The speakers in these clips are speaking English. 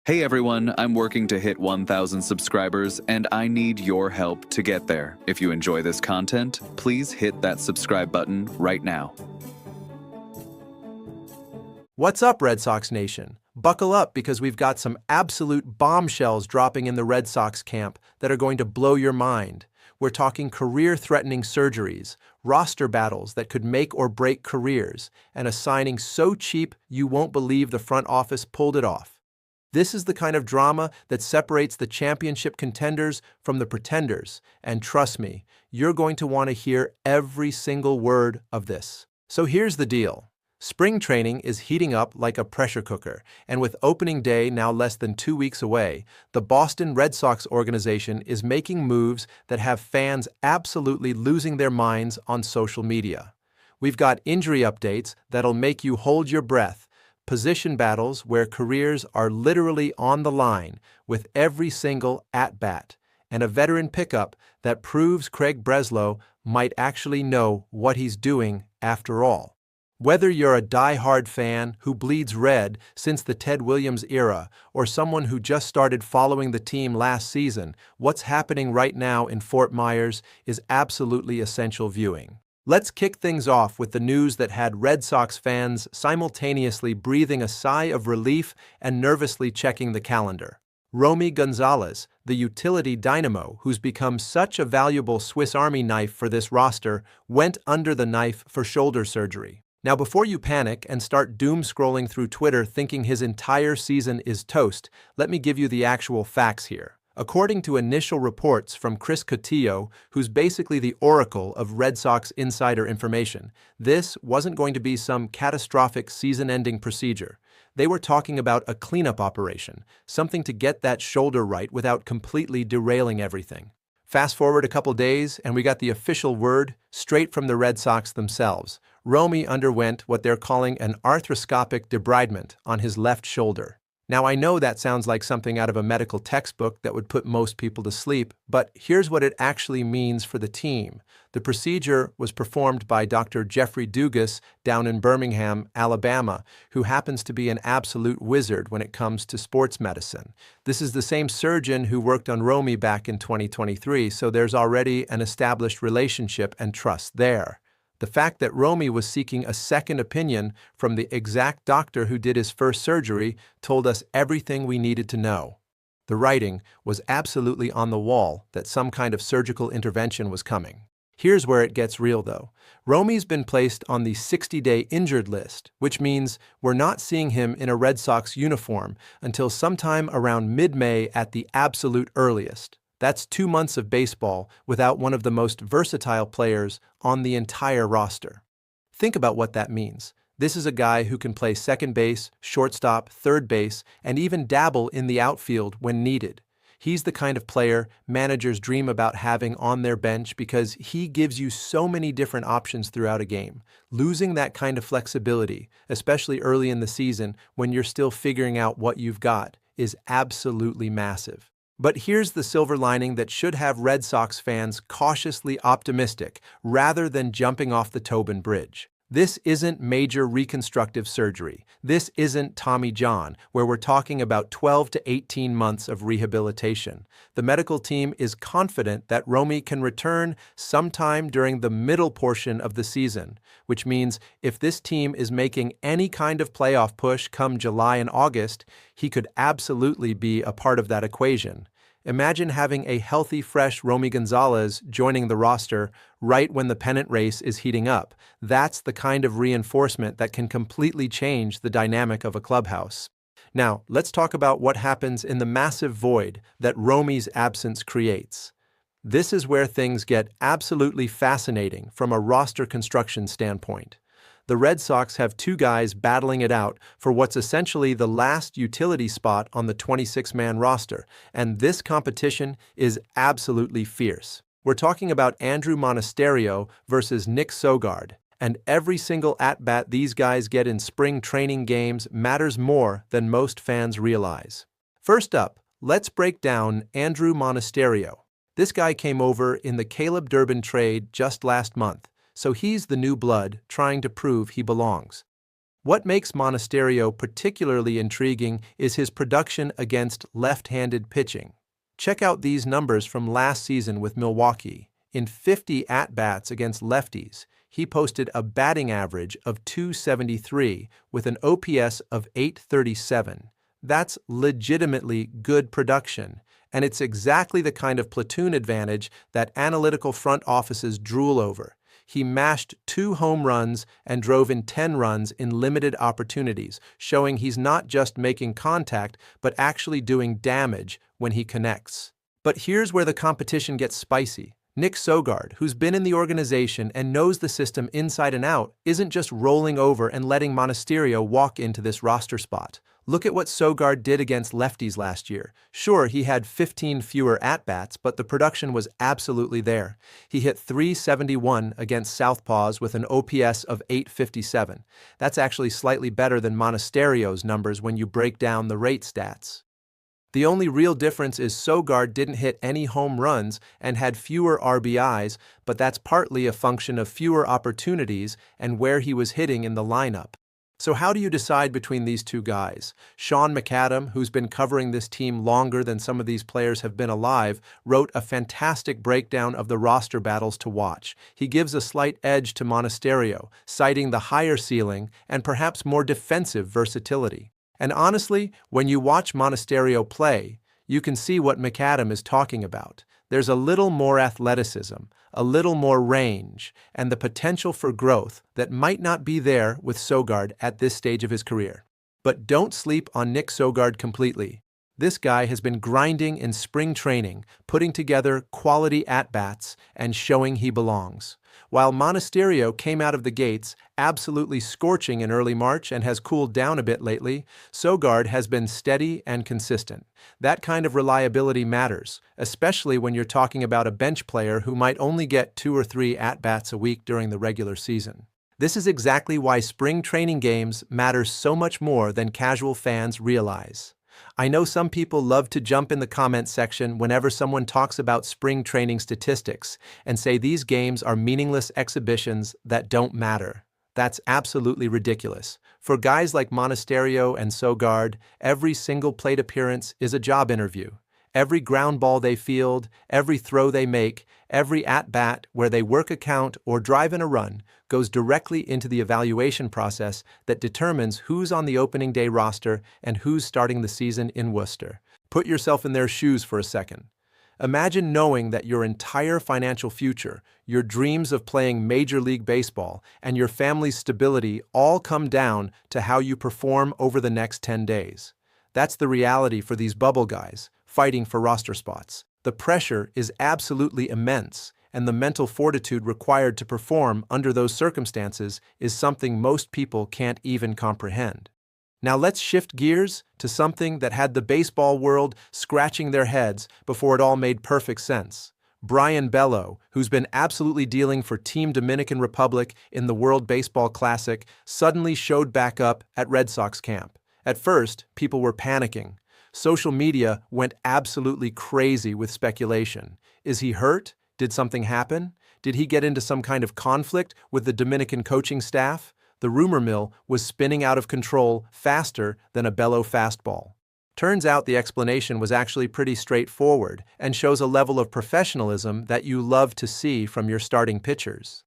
Hey everyone, I'm working to hit 1,000 subscribers and I need your help to get there. If you enjoy this content, please hit that subscribe button right now. What's up, Red Sox Nation? Buckle up because we've got some absolute bombshells dropping in the Red Sox camp that are going to blow your mind. We're talking career-threatening surgeries, roster battles that could make or break careers, and a signing so cheap you won't believe the front office pulled it off. This is the kind of drama that separates the championship contenders from the pretenders, and trust me, you're going to want to hear every single word of this. So here's the deal. Spring training is heating up like a pressure cooker, and with opening day now less than 2 weeks away, the Boston Red Sox organization is making moves that have fans absolutely losing their minds on social media. We've got injury updates that'll make you hold your breath, position battles where careers are literally on the line with every single at-bat, and a veteran pickup that proves Craig Breslow might actually know what he's doing after all. Whether you're a die-hard fan who bleeds red since the Ted Williams era or someone who just started following the team last season, what's happening right now in Fort Myers is absolutely essential viewing. Let's kick things off with the news that had Red Sox fans simultaneously breathing a sigh of relief and nervously checking the calendar. Romy Gonzalez, the utility dynamo who's become such a valuable Swiss Army knife for this roster, went under the knife for shoulder surgery. Now, before you panic and start doom-scrolling through Twitter thinking his entire season is toast, let me give you the actual facts here. According to initial reports from Chris Cotillo, who's basically the oracle of Red Sox insider information, this wasn't going to be some catastrophic season-ending procedure. They were talking about a cleanup operation, something to get that shoulder right without completely derailing everything. Fast forward a couple days, and we got the official word straight from the Red Sox themselves. Romy underwent what they're calling an arthroscopic debridement on his left shoulder. Now, I know that sounds like something out of a medical textbook that would put most people to sleep, but here's what it actually means for the team. The procedure was performed by Dr. Jeffrey Dugas down in Birmingham, Alabama, who happens to be an absolute wizard when it comes to sports medicine. This is the same surgeon who worked on Romy back in 2023, so there's already an established relationship and trust there. The fact that Romy was seeking a second opinion from the exact doctor who did his first surgery told us everything we needed to know. The writing was absolutely on the wall that some kind of surgical intervention was coming. Here's where it gets real, though. Romy's been placed on the 60-day injured list, which means we're not seeing him in a Red Sox uniform until sometime around mid-May at the absolute earliest. That's 2 months of baseball without one of the most versatile players on the entire roster. Think about what that means. This is a guy who can play second base, shortstop, third base, and even dabble in the outfield when needed. He's the kind of player managers dream about having on their bench because he gives you so many different options throughout a game. Losing that kind of flexibility, especially early in the season when you're still figuring out what you've got, is absolutely massive. But here's the silver lining that should have Red Sox fans cautiously optimistic rather than jumping off the Tobin Bridge. This isn't major reconstructive surgery. This isn't Tommy John, where we're talking about 12 to 18 months of rehabilitation. The medical team is confident that Romy can return sometime during the middle portion of the season, which means if this team is making any kind of playoff push come July and August, he could absolutely be a part of that equation. Imagine having a healthy, fresh Romy Gonzalez joining the roster right when the pennant race is heating up. That's the kind of reinforcement that can completely change the dynamic of a clubhouse. Now, let's talk about what happens in the massive void that Romy's absence creates. This is where things get absolutely fascinating from a roster construction standpoint. The Red Sox have 2 guys battling it out for what's essentially the last utility spot on the 26-man roster, and this competition is absolutely fierce. We're talking about Andrew Monasterio versus Nick Sogard, and every single at-bat these guys get in spring training games matters more than most fans realize. First up, let's break down Andrew Monasterio. This guy came over in the Caleb Durbin trade just last month, so he's the new blood trying to prove he belongs. What makes Monasterio particularly intriguing is his production against left-handed pitching. Check out these numbers from last season with Milwaukee. In 50 at-bats against lefties, he posted a batting average of .273 with an OPS of .837. That's legitimately good production, and it's exactly the kind of platoon advantage that analytical front offices drool over. He mashed 2 home runs and drove in 10 runs in limited opportunities, showing he's not just making contact, but actually doing damage when he connects. But here's where the competition gets spicy. Nick Sogard, who's been in the organization and knows the system inside and out, isn't just rolling over and letting Monasterio walk into this roster spot. Look at what Sogard did against lefties last year. Sure, he had 15 fewer at-bats, but the production was absolutely there. He hit .371 against southpaws with an OPS of .857. That's actually slightly better than Monasterio's numbers when you break down the rate stats. The only real difference is Sogard didn't hit any home runs and had fewer RBIs, but that's partly a function of fewer opportunities and where he was hitting in the lineup. So how do you decide between these two guys? Sean McAdam, who's been covering this team longer than some of these players have been alive, wrote a fantastic breakdown of the roster battles to watch. He gives a slight edge to Monasterio, citing the higher ceiling and perhaps more defensive versatility. And honestly, when you watch Monasterio play, you can see what McAdam is talking about. There's a little more athleticism, a little more range, and the potential for growth that might not be there with Sogard at this stage of his career. But don't sleep on Nick Sogard completely. This guy has been grinding in spring training, putting together quality at-bats and showing he belongs. While Monasterio came out of the gates absolutely scorching in early March and has cooled down a bit lately, Sogard has been steady and consistent. That kind of reliability matters, especially when you're talking about a bench player who might only get 2 or 3 at-bats a week during the regular season. This is exactly why spring training games matter so much more than casual fans realize. I know some people love to jump in the comments section whenever someone talks about spring training statistics and say these games are meaningless exhibitions that don't matter. That's absolutely ridiculous. For guys like Monasterio and Sogard, every single plate appearance is a job interview. Every ground ball they field, every throw they make, every at-bat where they work a count or drive in a run goes directly into the evaluation process that determines who's on the opening day roster and who's starting the season in Worcester. Put yourself in their shoes for a second. Imagine knowing that your entire financial future, your dreams of playing Major League Baseball, and your family's stability all come down to how you perform over the next 10 days. That's the reality for these bubble guys, fighting for roster spots. The pressure is absolutely immense, and the mental fortitude required to perform under those circumstances is something most people can't even comprehend. Now let's shift gears to something that had the baseball world scratching their heads before it all made perfect sense. Brayan Bellow, who's been absolutely dealing for Team Dominican Republic in the World Baseball Classic, suddenly showed back up at Red Sox camp. At first, people were panicking. Social media went absolutely crazy with speculation. Is he hurt? Did something happen? Did he get into some kind of conflict with the Dominican coaching staff? The rumor mill was spinning out of control faster than a Bellow fastball. Turns out the explanation was actually pretty straightforward and shows a level of professionalism that you love to see from your starting pitchers.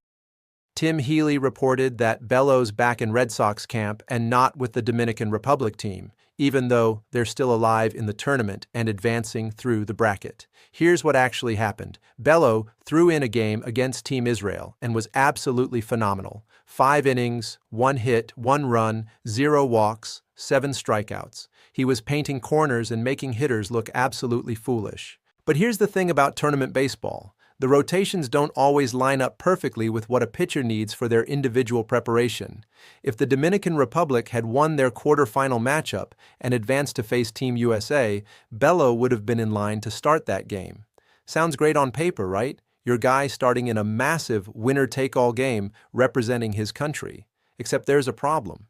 Tim Healy reported that Bellow's back in Red Sox camp and not with the Dominican Republic team, even though they're still alive in the tournament and advancing through the bracket. Here's what actually happened. Bellow threw in a game against Team Israel and was absolutely phenomenal. 5 innings, 1 hit, 1 run, 0 walks, 7 strikeouts. He was painting corners and making hitters look absolutely foolish. But here's the thing about tournament baseball. The rotations don't always line up perfectly with what a pitcher needs for their individual preparation. If the Dominican Republic had won their quarterfinal matchup and advanced to face Team USA, Bellow would have been in line to start that game. Sounds great on paper, right? Your guy starting in a massive winner-take-all game representing his country. Except there's a problem.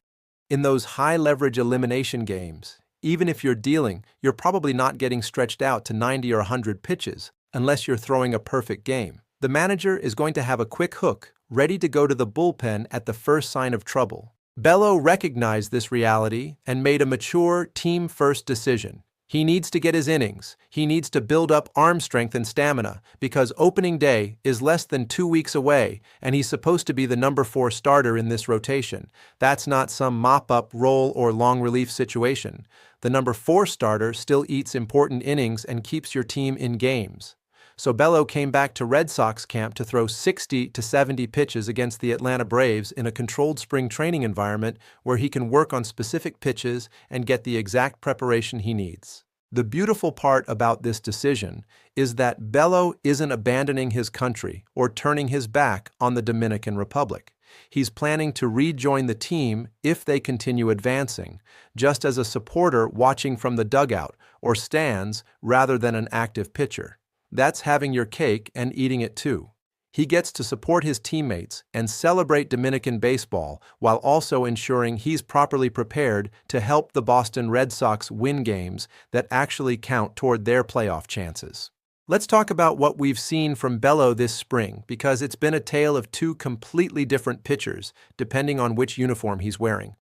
In those high-leverage elimination games, even if you're dealing, you're probably not getting stretched out to 90 or 100 pitches, unless you're throwing a perfect game. The manager is going to have a quick hook, ready to go to the bullpen at the first sign of trouble. Bellow recognized this reality and made a mature, team-first decision. He needs to get his innings. He needs to build up arm strength and stamina because opening day is less than 2 weeks away and he's supposed to be the number 4 starter in this rotation. That's not some mop-up, roll, or long relief situation. The number 4 starter still eats important innings and keeps your team in games. So Bellow came back to Red Sox camp to throw 60 to 70 pitches against the Atlanta Braves in a controlled spring training environment where he can work on specific pitches and get the exact preparation he needs. The beautiful part about this decision is that Bellow isn't abandoning his country or turning his back on the Dominican Republic. He's planning to rejoin the team if they continue advancing, just as a supporter watching from the dugout or stands rather than an active pitcher. That's having your cake and eating it too. He gets to support his teammates and celebrate Dominican baseball while also ensuring he's properly prepared to help the Boston Red Sox win games that actually count toward their playoff chances. Let's talk about what we've seen from Bellow this spring because it's been a tale of 2 completely different pitchers depending on which uniform he's wearing.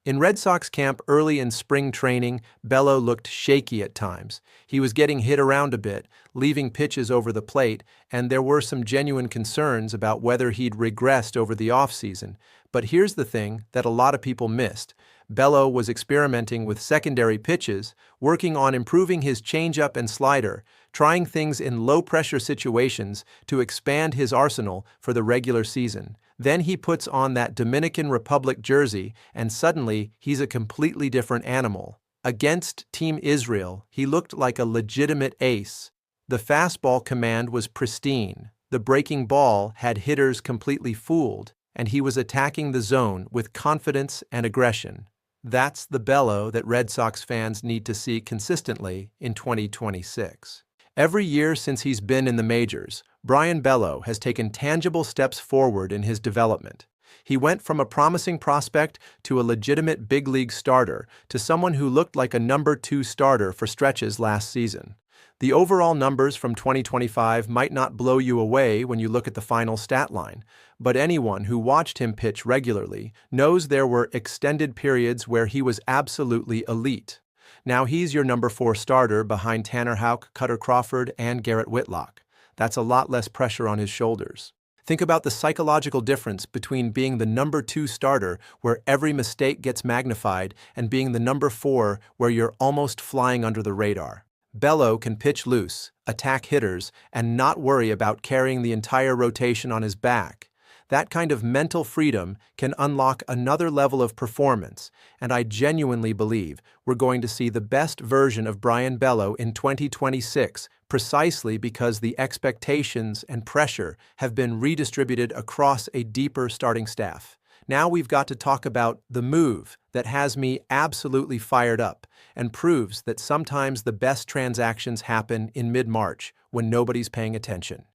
In Red Sox camp early in spring training, Bellow looked shaky at times. He was getting hit around a bit, leaving pitches over the plate, and there were some genuine concerns about whether he'd regressed over the offseason. But here's the thing that a lot of people missed. Bellow was experimenting with secondary pitches, working on improving his changeup and slider, trying things in low-pressure situations to expand his arsenal for the regular season. Then he puts on that Dominican Republic jersey, and suddenly he's a completely different animal. Against Team Israel, he looked like a legitimate ace. The fastball command was pristine. The breaking ball had hitters completely fooled, and he was attacking the zone with confidence and aggression. That's the Bellow that Red Sox fans need to see consistently in 2026. Every year since he's been in the majors, Brayan Bellow has taken tangible steps forward in his development. He went from a promising prospect to a legitimate big league starter to someone who looked like a number 2 starter for stretches last season. The overall numbers from 2025 might not blow you away when you look at the final stat line, but anyone who watched him pitch regularly knows there were extended periods where he was absolutely elite. Now he's your number 4 starter behind Tanner Houck, Cutter Crawford, and Garrett Whitlock. That's a lot less pressure on his shoulders. Think about the psychological difference between being the number 2 starter, where every mistake gets magnified, and being the number 4, where you're almost flying under the radar. Bellow can pitch loose, attack hitters, and not worry about carrying the entire rotation on his back. That kind of mental freedom can unlock another level of performance, and I genuinely believe we're going to see the best version of Brayan Bellow in 2026 precisely because the expectations and pressure have been redistributed across a deeper starting staff. Now we've got to talk about the move that has me absolutely fired up and proves that sometimes the best transactions happen in mid-March when nobody's paying attention.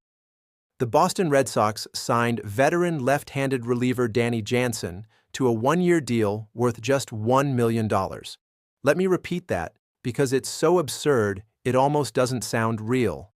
The Boston Red Sox signed veteran left-handed reliever Danny Jansen to a 1-year deal worth just $1 million. Let me repeat that because it's so absurd it almost doesn't sound real.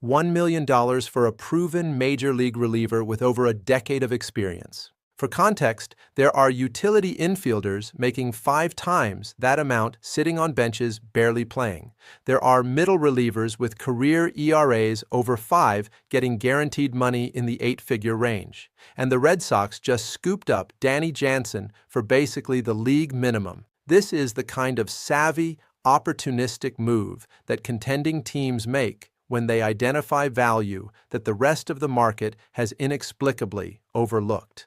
$1 million for a proven major league reliever with over a decade of experience. For context, there are utility infielders making 5 times that amount sitting on benches barely playing. There are middle relievers with career ERAs over 5 getting guaranteed money in the 8-figure range. And the Red Sox just scooped up Danny Jansen for basically the league minimum. This is the kind of savvy, opportunistic move that contending teams make when they identify value that the rest of the market has inexplicably overlooked.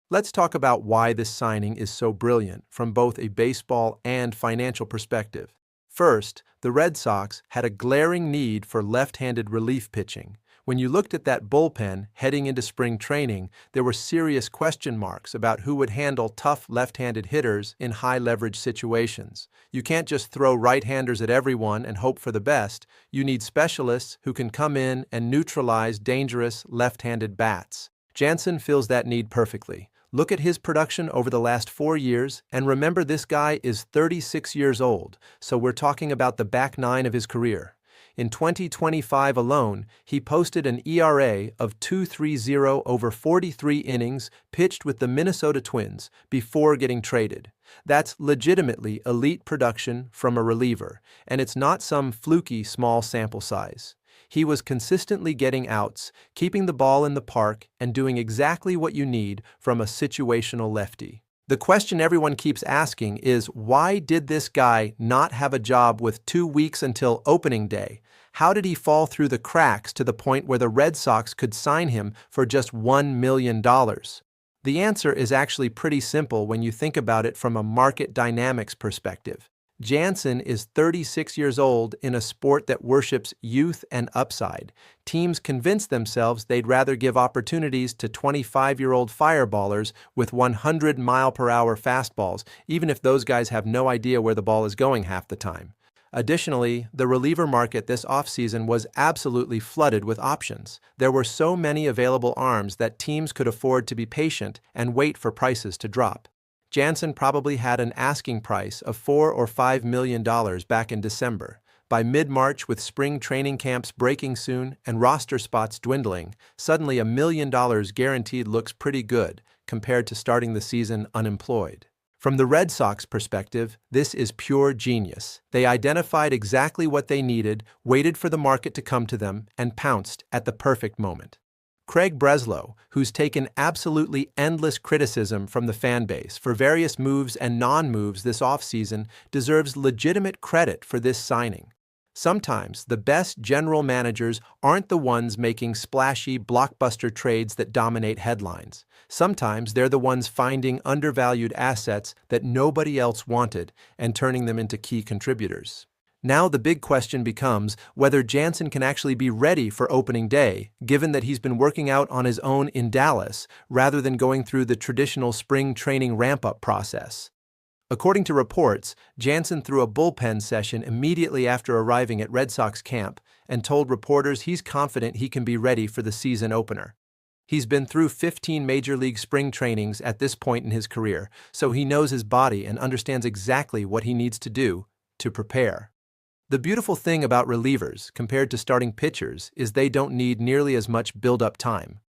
Let's talk about why this signing is so brilliant from both a baseball and financial perspective. First, the Red Sox had a glaring need for left-handed relief pitching. When you looked at that bullpen heading into spring training, there were serious question marks about who would handle tough left-handed hitters in high-leverage situations. You can't just throw right-handers at everyone and hope for the best. You need specialists who can come in and neutralize dangerous left-handed bats. Jansen fills that need perfectly. Look at his production over the last 4 years, and remember this guy is 36 years old, so we're talking about the back 9 of his career. In 2025 alone, he posted an ERA of 2.30 over 43 innings pitched with the Minnesota Twins before getting traded. That's legitimately elite production from a reliever, and it's not some fluky small sample size. He was consistently getting outs, keeping the ball in the park, and doing exactly what you need from a situational lefty. The question everyone keeps asking is, why did this guy not have a job with 2 weeks until opening day? How did he fall through the cracks to the point where the Red Sox could sign him for just $1 million? The answer is actually pretty simple when you think about it from a market dynamics perspective. Jansen is 36 years old in a sport that worships youth and upside. Teams convince themselves they'd rather give opportunities to 25-year-old fireballers with 100-mile-per-hour fastballs, even if those guys have no idea where the ball is going half the time. Additionally, the reliever market this offseason was absolutely flooded with options. There were so many available arms that teams could afford to be patient and wait for prices to drop. Jansen probably had an asking price of $4 or $5 million back in December. By mid-March, with spring training camps breaking soon and roster spots dwindling, suddenly $1 million guaranteed looks pretty good compared to starting the season unemployed. From the Red Sox perspective, this is pure genius. They identified exactly what they needed, waited for the market to come to them, and pounced at the perfect moment. Craig Breslow, who's taken absolutely endless criticism from the fan base for various moves and non-moves this offseason, deserves legitimate credit for this signing. Sometimes the best general managers aren't the ones making splashy blockbuster trades that dominate headlines. Sometimes they're the ones finding undervalued assets that nobody else wanted and turning them into key contributors. Now the big question becomes whether Jansen can actually be ready for opening day, given that he's been working out on his own in Dallas rather than going through the traditional spring training ramp-up process. According to reports, Jansen threw a bullpen session immediately after arriving at Red Sox camp and told reporters he's confident he can be ready for the season opener. He's been through 15 Major League spring trainings at this point in his career, so he knows his body and understands exactly what he needs to do to prepare. The beautiful thing about relievers, compared to starting pitchers, is they don't need nearly as much build-up time.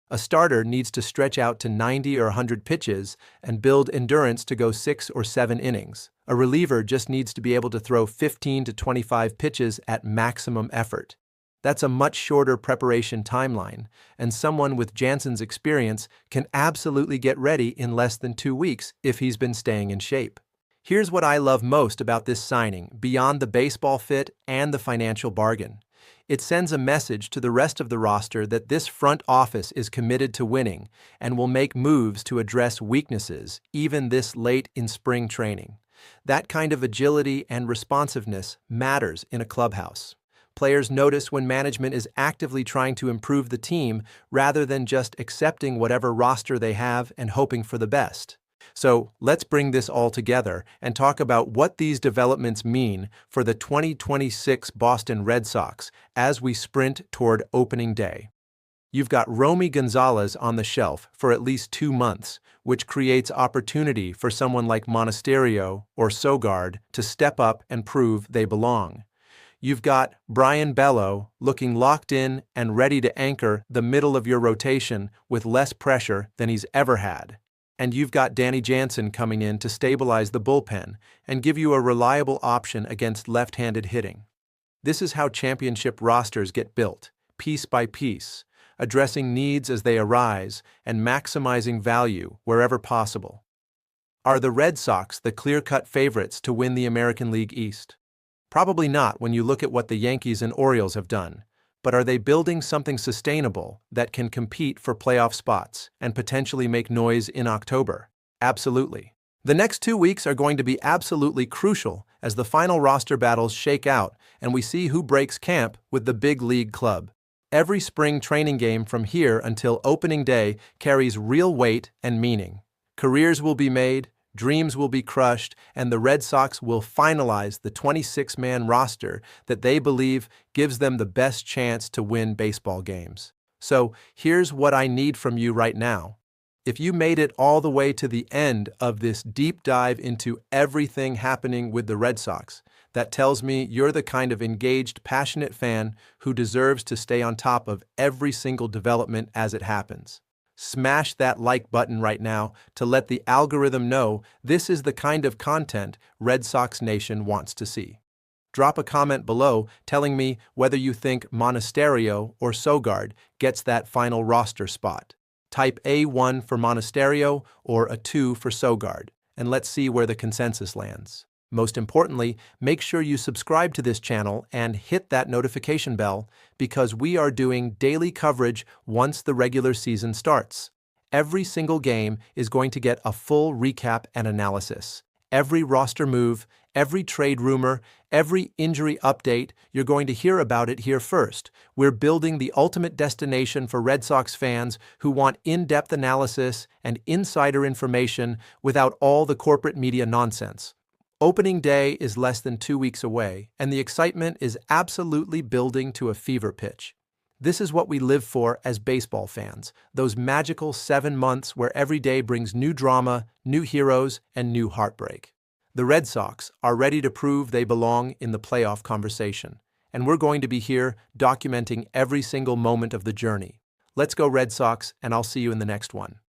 A starter needs to stretch out to 90 or 100 pitches and build endurance to go 6 or 7 innings. A reliever just needs to be able to throw 15 to 25 pitches at maximum effort. That's a much shorter preparation timeline, and someone with Jansen's experience can absolutely get ready in less than 2 weeks if he's been staying in shape. Here's what I love most about this signing, beyond the baseball fit and the financial bargain. It sends a message to the rest of the roster that this front office is committed to winning and will make moves to address weaknesses, even this late in spring training. That kind of agility and responsiveness matters in a clubhouse. Players notice when management is actively trying to improve the team rather than just accepting whatever roster they have and hoping for the best. So let's bring this all together and talk about what these developments mean for the 2026 Boston Red Sox as we sprint toward opening day. You've got Romy Gonzalez on the shelf for at least 2 months, which creates opportunity for someone like Monasterio or Sogard to step up and prove they belong. You've got Bellow looking locked in and ready to anchor the middle of your rotation with less pressure than he's ever had. And you've got Danny Jansen coming in to stabilize the bullpen and give you a reliable option against left-handed hitting. This is how championship rosters get built, piece by piece, addressing needs as they arise and maximizing value wherever possible. Are the Red Sox the clear-cut favorites to win the American League East? Probably not when you look at what the Yankees and Orioles have done. But are they building something sustainable that can compete for playoff spots and potentially make noise in October? Absolutely. The next 2 weeks are going to be absolutely crucial as the final roster battles shake out and we see who breaks camp with the big league club. Every spring training game from here until opening day carries real weight and meaning. Careers will be made, dreams will be crushed, and the Red Sox will finalize the 26-man roster that they believe gives them the best chance to win baseball games. So here's what I need from you right now. If you made it all the way to the end of this deep dive into everything happening with the Red Sox, That tells me you're the kind of engaged, passionate fan who deserves to stay on top of every single development as it happens. Smash that like button right now to let the algorithm know this is the kind of content Red Sox Nation wants to see. Drop a comment below telling me whether you think Monasterio or Sogard gets that final roster spot. Type A1 for Monasterio or a 2 for Sogard, and let's see where the consensus lands. Most importantly, make sure you subscribe to this channel and hit that notification bell because we are doing daily coverage once the regular season starts. Every single game is going to get a full recap and analysis. Every roster move, every trade rumor, every injury update, you're going to hear about it here first. We're building the ultimate destination for Red Sox fans who want in-depth analysis and insider information without all the corporate media nonsense. Opening day is less than 2 weeks away, and the excitement is absolutely building to a fever pitch. This is what we live for as baseball fans, those magical 7 months where every day brings new drama, new heroes, and new heartbreak. The Red Sox are ready to prove they belong in the playoff conversation, and we're going to be here documenting every single moment of the journey. Let's go Red Sox, and I'll see you in the next one.